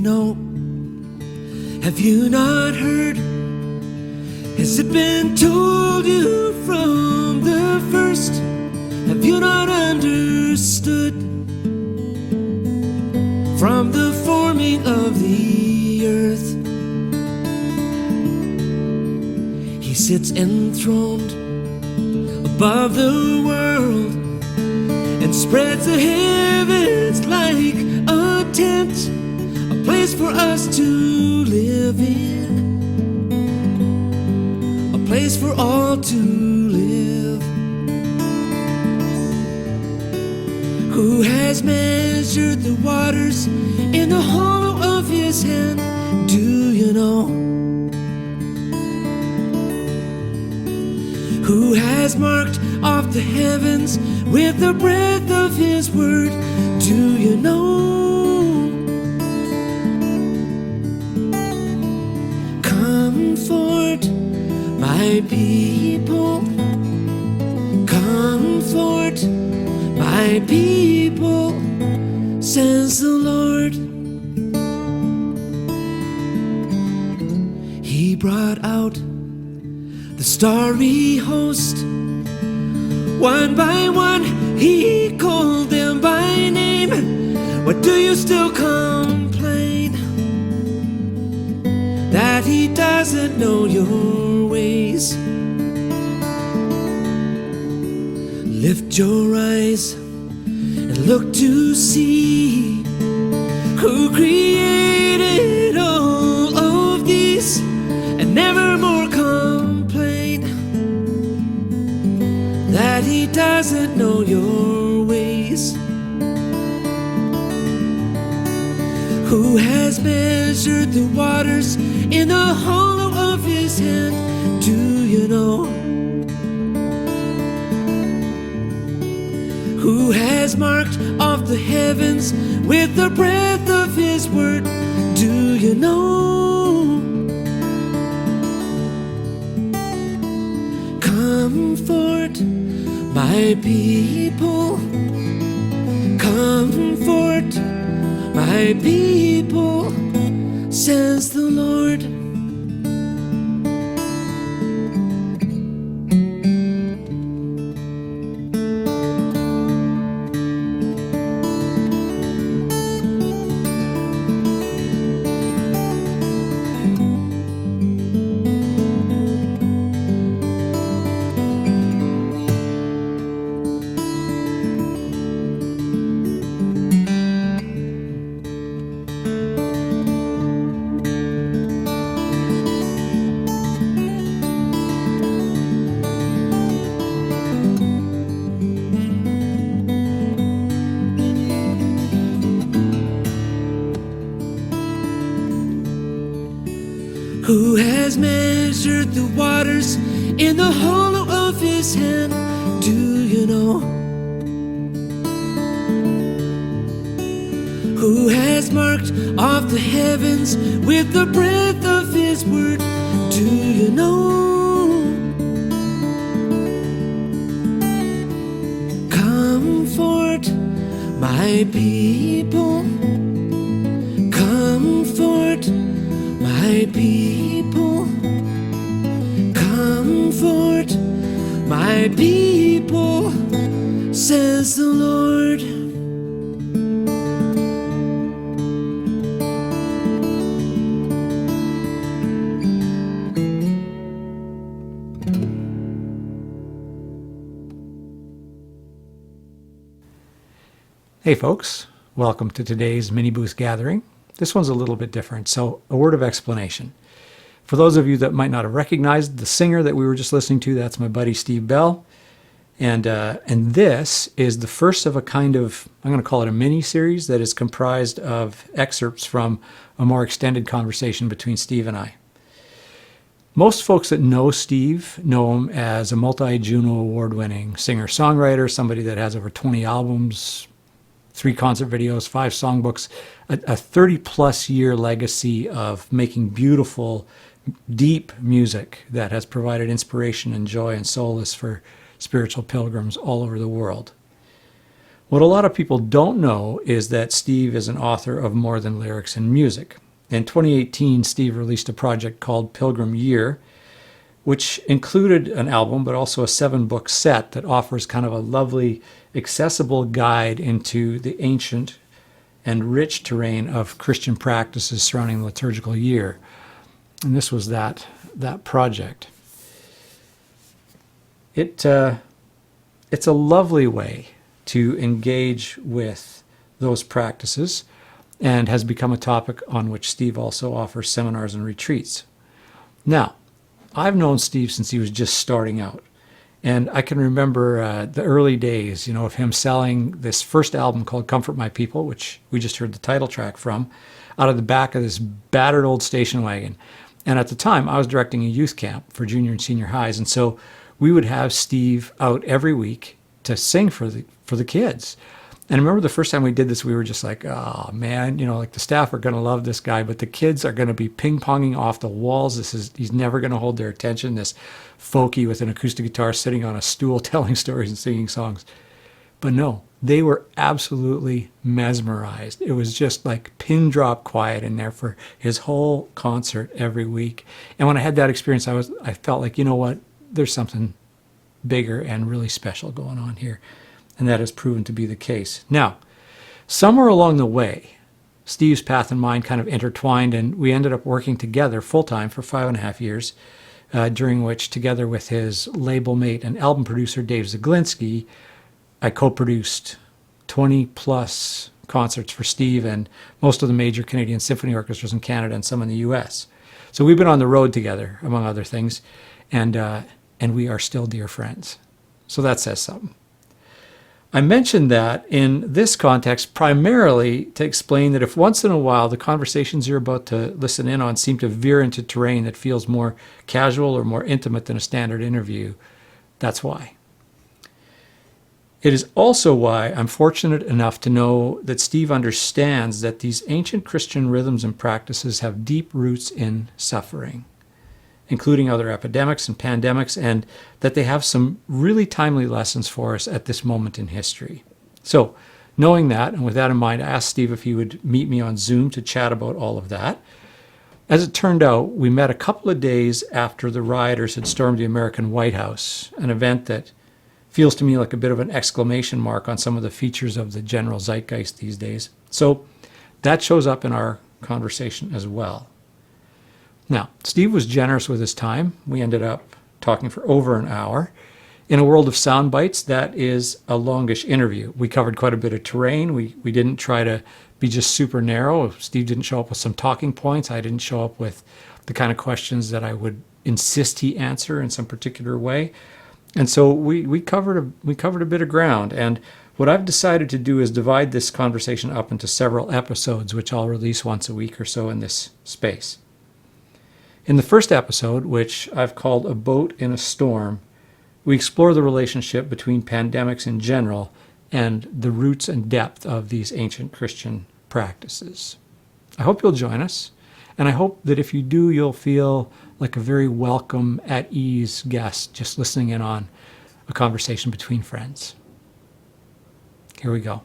know? Have you not heard? Has it been told you from the first? Have you not understood? From the forming of the earth, He sits enthroned above the world and spreads the heavens like a tent, a place for us to live in, a place for all to live. Who has measured the waters in the hollow of His hand? Do you know? Who has marked off the heavens with the breath of His word? Do you know? Comfort my people, comfort my people, says the Lord. He brought out the starry host. One by one He called them by name. What do you still complain? That He doesn't know your ways? Lift your eyes and look to see who created all of these, and never more complain that He doesn't know your ways. Who has measured the waters in the hollow of His hand? Do you know? Who has marked off the heavens with the breath of His word? Do you know? Comfort my people, comfort my people, says the Lord. Who has measured the waters in the hollow of His hand? Do you know? Who has marked off the heavens with the breath of His word? Do you know? Comfort my people, comfort my people, comfort my people, says the Lord. Hey folks, welcome to today's mini booth gathering. This one's a little bit different, so a word of explanation. For those of you that might not have recognized the singer that we were just listening to, that's my buddy Steve Bell. And this is the first of a kind of, I'm going to call it a mini-series that is comprised of excerpts from a more extended conversation between Steve and I. Most folks that know Steve know him as a multi-Juno award-winning singer-songwriter, somebody that has over 20 albums, 3 concert videos, 5 songbooks, a 30-plus year legacy of making beautiful, deep music that has provided inspiration and joy and solace for spiritual pilgrims all over the world. What a lot of people don't know is that Steve is an author of more than lyrics and music. In 2018, Steve released a project called Pilgrim Year, which included an album, but also a 7-book set that offers kind of a lovely, accessible guide into the ancient and rich terrain of Christian practices surrounding the liturgical year. And this was that project. It's a lovely way to engage with those practices and has become a topic on which Steve also offers seminars and retreats. Now, I've known Steve since he was just starting out. And I can remember the early days, of him selling this first album called Comfort My People, which we just heard the title track from, out of the back of this battered old station wagon. And at the time, I was directing a youth camp for junior and senior highs. And so we would have Steve out every week to sing for the kids. And I remember the first time we did this, we were just like, oh man, like the staff are going to love this guy, but the kids are going to be ping-ponging off the walls. He's never going to hold their attention. This folky with an acoustic guitar sitting on a stool telling stories and singing songs. But no, they were absolutely mesmerized. It was just like pin drop quiet in there for his whole concert every week. And when I had that experience, I felt like, you know what, there's something bigger and really special going on here. And that has proven to be the case. Now, somewhere along the way, Steve's path and mine kind of intertwined, and we ended up working together full-time for 5.5 years, during which, together with his label mate and album producer, Dave Zaglinski, I co-produced 20-plus concerts for Steve and most of the major Canadian symphony orchestras in Canada and some in the U.S. So we've been on the road together, among other things, and we are still dear friends. So that says something. I mentioned that in this context primarily to explain that if once in a while the conversations you're about to listen in on seem to veer into terrain that feels more casual or more intimate than a standard interview, that's why. It is also why I'm fortunate enough to know that Steve understands that these ancient Christian rhythms and practices have deep roots in suffering, including other epidemics and pandemics, and that they have some really timely lessons for us at this moment in history. So, knowing that, and with that in mind, I asked Steve if he would meet me on Zoom to chat about all of that. As it turned out, we met a couple of days after the rioters had stormed the American White House, an event that feels to me like a bit of an exclamation mark on some of the features of the general zeitgeist these days. So, that shows up in our conversation as well. Now, Steve was generous with his time. We ended up talking for over an hour. In a world of sound bites, that is a longish interview. We covered quite a bit of terrain. We didn't try to be just super narrow. Steve didn't show up with some talking points. I didn't show up with the kind of questions that I would insist he answer in some particular way. And so we covered a bit of ground. And what I've decided to do is divide this conversation up into several episodes, which I'll release once a week or so in this space. In the first episode, which I've called A Boat in a Storm, we explore the relationship between pandemics in general and the roots and depth of these ancient Christian practices. I hope you'll join us, and I hope that if you do, you'll feel like a very welcome, at ease guest just listening in on a conversation between friends. Here we go.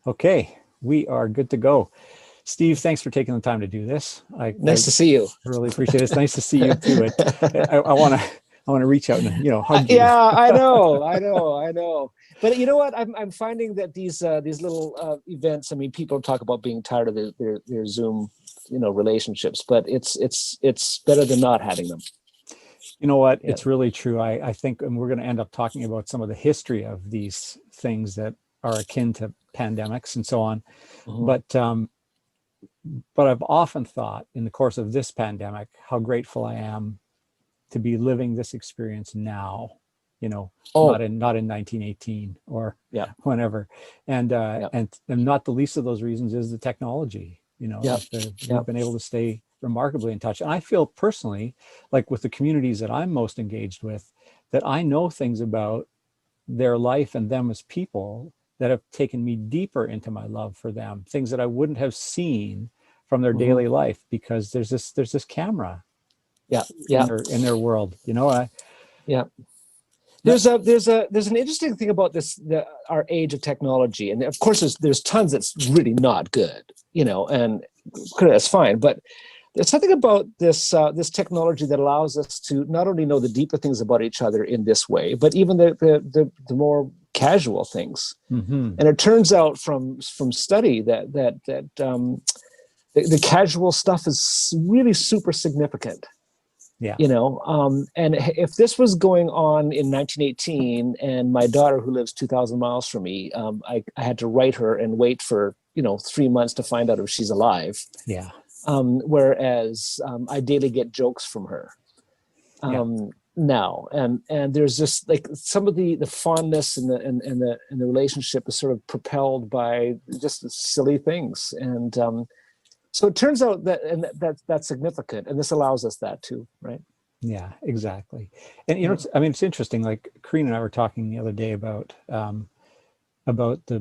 Okay, we are good to go. Steve, thanks for taking the time to do this. Nice to see you. I really appreciate it. It's nice to see you too. I want to reach out and hug you. Yeah, I know. But you know what? I'm finding that these little events. I mean, people talk about being tired of their Zoom, relationships, but it's better than not having them. You know what? Yeah. It's really true. I think, and we're going to end up talking about some of the history of these things that are akin to pandemics and so on. Mm-hmm. But I've often thought in the course of this pandemic, how grateful I am to be living this experience now, not in 1918 or whenever. And not the least of those reasons is the technology, we've been able to stay remarkably in touch. And I feel personally, like with the communities that I'm most engaged with, that I know things about their life and them as people that have taken me deeper into my love for them, things that I wouldn't have seen from their daily life because there's this camera in their world, Yeah. There's an interesting thing about our age of technology, and of course there's tons that's really not good, and that's fine. But there's something about this technology that allows us to not only know the deeper things about each other in this way, but even the more casual things. Mm-hmm. And it turns out from study that the casual stuff is really super significant. Yeah. And if this was going on in 1918, and my daughter, who lives 2,000 miles from me, I had to write her and wait for 3 months to find out if she's alive. Yeah. Whereas I daily get jokes from her now, and there's just like some of the fondness and the relationship is sort of propelled by just silly things, and so it turns out that's significant, and this allows us that too, right? Yeah, exactly. And it's interesting. Like Karina and I were talking the other day about the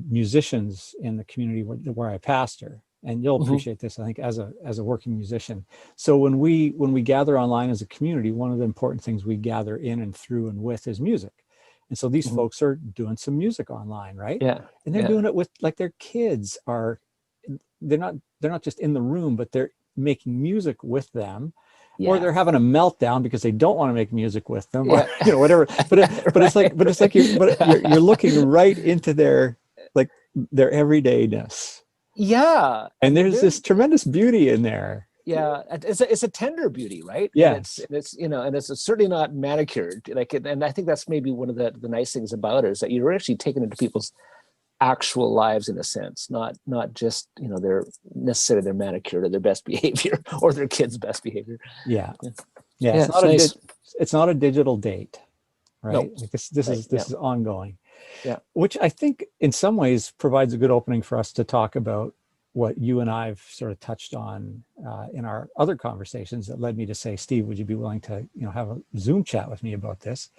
musicians in the community where I pastor, and you'll appreciate this, I think, as a working musician. So when we gather online as a community, one of the important things we gather in and through and with is music. And so these folks are doing some music online, right? Yeah. And they're doing it with, like, their kids are. They're not just in the room, but they're making music with them, or they're having a meltdown because they don't want to make music with them, or whatever. But it's like you're looking right into their everydayness. Yeah, and there's this tremendous beauty in there. Yeah, it's a tender beauty, right? Yes. And it's certainly not manicured. And I think that's maybe one of the nice things about it, is that you're actually taken into people's actual lives in a sense, not just their manicure or their best behavior or their kids' best behavior. It's not a digital date, right? No. Like this is ongoing, which I think in some ways provides a good opening for us to talk about what you and I've sort of touched on in our other conversations that led me to say, Steve, would you be willing to have a Zoom chat with me about this?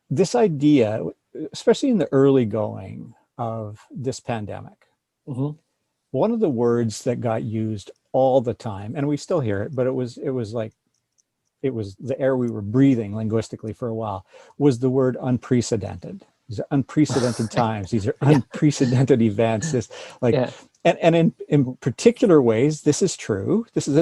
This idea, especially in the early going of this pandemic, one of the words that got used all the time, and we still hear it, but it was the air we were breathing linguistically for a while, was the word unprecedented. These are unprecedented times. These are unprecedented events. And in particular ways, this is true. This is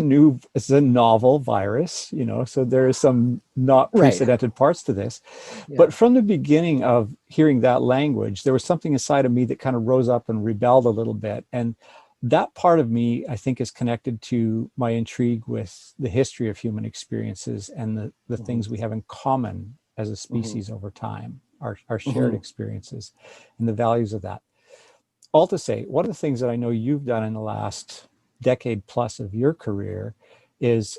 a novel virus, so there is some not precedented parts to this. But from the beginning of hearing that language, there was something inside of me that kind of rose up and rebelled a little bit. And that part of me, I think, is connected to my intrigue with the history of human experiences and the things we have in common as a species over time, our shared experiences and the values of that. All to say, one of the things that I know you've done in the last decade plus of your career is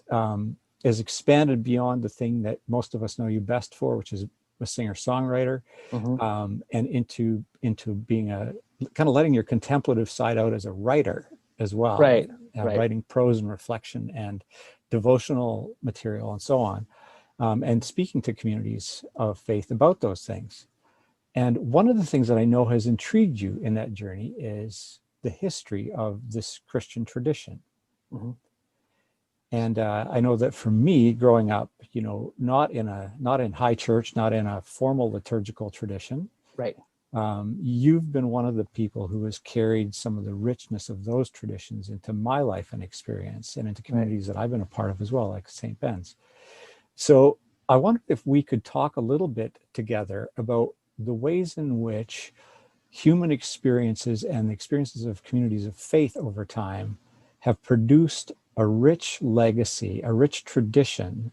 expanded beyond the thing that most of us know you best for, which is a singer-songwriter, and into being a kind of letting your contemplative side out as a writer as well, writing prose and reflection and devotional material and so on, and speaking to communities of faith about those things. And one of the things that I know has intrigued you in that journey is the history of this Christian tradition. And I know that for me, growing up, not in high church, not in a formal liturgical tradition, you've been one of the people who has carried some of the richness of those traditions into my life and experience, and into communities that I've been a part of as well, like St. Ben's. So I wondered if we could talk a little bit together about the ways in which human experiences and the experiences of communities of faith over time have produced a rich legacy, a rich tradition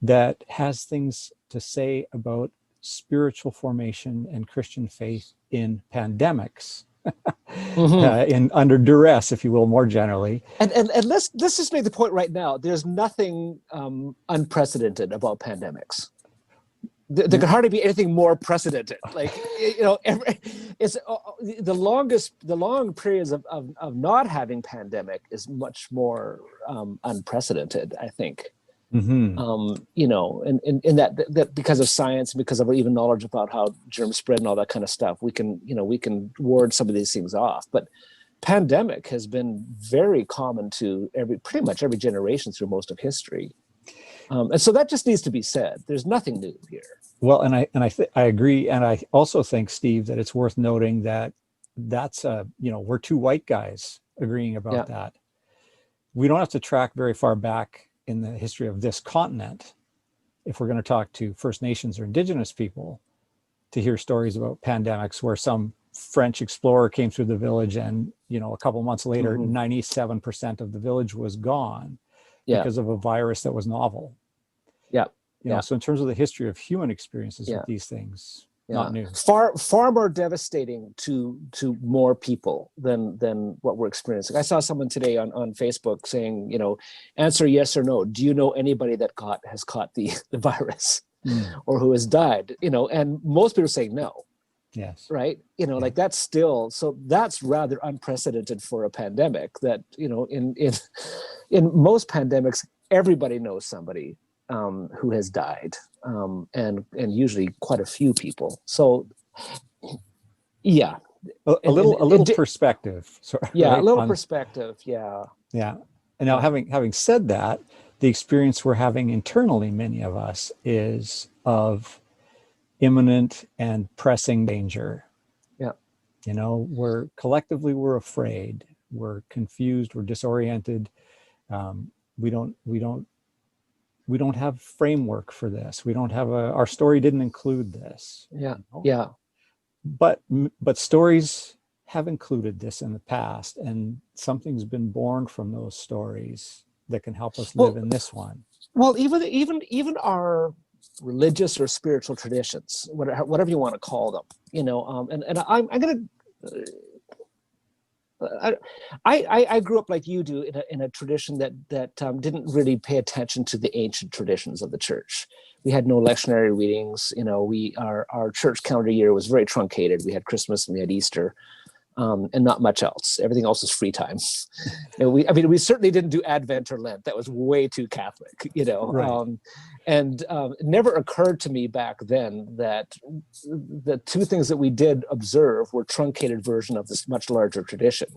that has things to say about spiritual formation and Christian faith in pandemics, under duress, if you will, more generally. And let's just make the point right now. There's nothing unprecedented about pandemics. There could hardly be anything more precedented. It's the long periods of not having pandemic is much more unprecedented, I think. In that because of science, because of even knowledge about how germs spread and all that kind of stuff, we can ward some of these things off. But pandemic has been very common to pretty much every generation through most of history. And so that just needs to be said. There's nothing new here. Well, and I agree, and I also think, Steve, that it's worth noting that that's we're two white guys agreeing about that. We don't have to track very far back in the history of this continent if we're going to talk to First Nations or Indigenous people to hear stories about pandemics where some French explorer came through the village and, a couple months later, 97% of the village was gone because of a virus that was novel. So in terms of the history of human experiences with these things, not new. Far more devastating to more people than what we're experiencing. I saw someone today on Facebook saying, answer yes or no. Do you know anybody that has caught the virus or who has died? And most people are saying no. Yes. Right. Like that's still, so that's rather unprecedented for a pandemic that, in most pandemics, everybody knows somebody who has died, and usually quite a few people. So, a little perspective. A little perspective. Yeah. Yeah. And now, having said that, the experience we're having internally, many of us, is of imminent and pressing danger. Yeah. We're collectively, we're afraid, we're confused, we're disoriented. We don't have framework for this. We don't have our story didn't include this. Yeah. But stories have included this in the past, and something's been born from those stories that can help us live in this one. Well, even our religious or spiritual traditions, whatever you want to call them, and I'm going to. I grew up like you do in a tradition that didn't really pay attention to the ancient traditions of the church. We had no lectionary readings. Our church calendar year was very truncated. We had Christmas and we had Easter, and not much else. Everything else was free time. We certainly didn't do Advent or Lent. That was way too Catholic, Right. And it never occurred to me back then that the two things that we did observe were truncated version of this much larger tradition.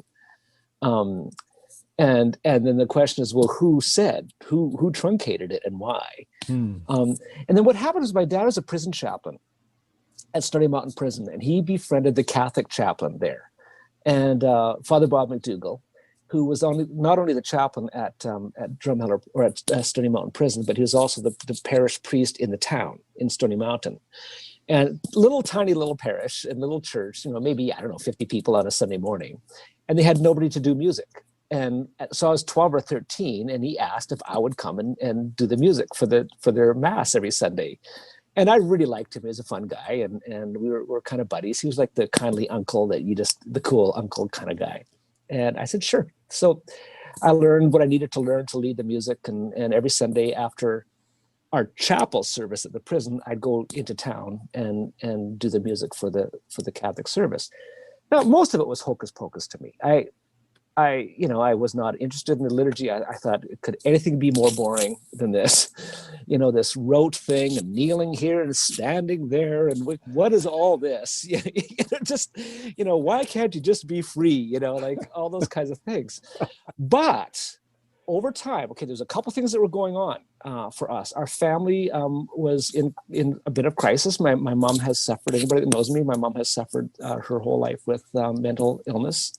And then the question is, well, who truncated it and why? And then what happened was my dad was a prison chaplain at Stony Mountain Prison, and he befriended the Catholic chaplain there, and Father Bob McDougall, who was not only the chaplain at Drumheller or at Stony Mountain Prison, but he was also the parish priest in the town in Stony Mountain. And tiny little parish and little church, maybe, 50 people on a Sunday morning. And they had nobody to do music. And so I was 12 or 13, and he asked if I would come and do the music for their mass every Sunday. And I really liked him. He was a fun guy, and we were kind of buddies. He was like the kindly uncle the cool uncle kind of guy. And I said, sure. So I learned what I needed to learn to lead the music. And every Sunday after our chapel service at the prison, I'd go into town and do the music for the Catholic service. Now, most of it was hocus pocus to me. I was not interested in the liturgy. I thought, could anything be more boring than this? This rote thing and kneeling here and standing there. And what is all this? Why can't you just be free? Like all those kinds of things. But over time, there's a couple things that were going on for us. Our family was in a bit of crisis. My mom has suffered, anybody that knows me, my mom has suffered her whole life with mental illness.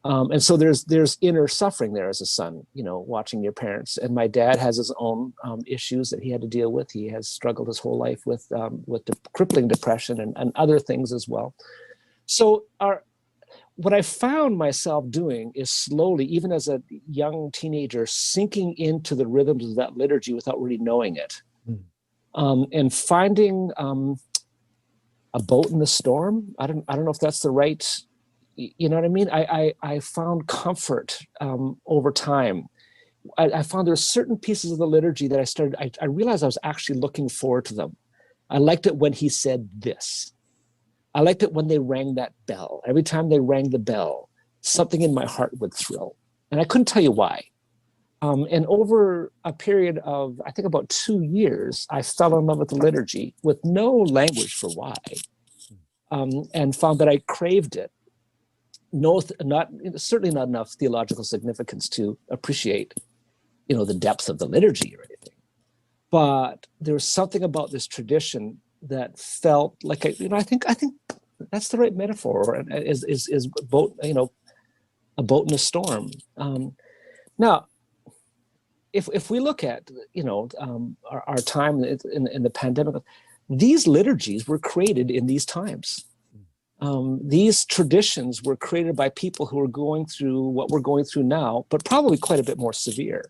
And so there's inner suffering there as a son, watching your parents. And my dad has his own issues that he had to deal with. He has struggled his whole life with the crippling depression and other things as well. So what I found myself doing is slowly, even as a young teenager, sinking into the rhythms of that liturgy without really knowing it, and finding a boat in the storm. I don't know if that's the right. You know what I mean? I found comfort over time. I found there were certain pieces of the liturgy that I realized I was actually looking forward to them. I liked it when he said this. I liked it when they rang that bell. Every time they rang the bell, something in my heart would thrill. And I couldn't tell you why. And over a period of, I think about 2 years, I fell in love with the liturgy with no language for why, and found that I craved it. Certainly not enough theological significance to appreciate, the depth of the liturgy or anything. but there was something about this tradition that felt like I think that's the right metaphor. Is boat, a boat in a storm. Now, if we look at our time in the pandemic, these liturgies were created in these times. These traditions were created by people who are going through what we're going through now, but probably quite a bit more severe.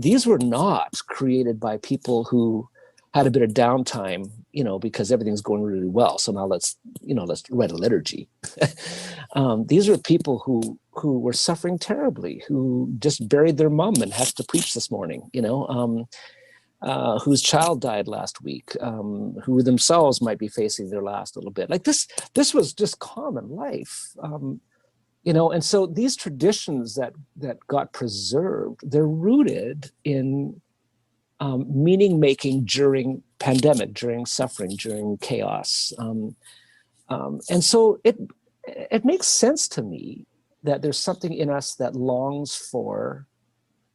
These were not created by people who had a bit of downtime, because everything's going really well. So now let's write a liturgy. These are people who were suffering terribly, who just buried their mom and had to preach this morning, whose child died last week, who themselves might be facing their last little bit. Like this was just common life. And so these traditions that got preserved, they're rooted in meaning making during pandemic, during suffering, during chaos. And so it makes sense to me that there's something in us that longs for,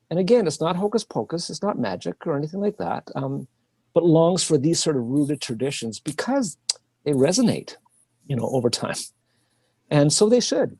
and again, it's not hocus pocus, it's not magic or anything like that, but longs for these sort of rooted traditions because they resonate, over time. And so they should.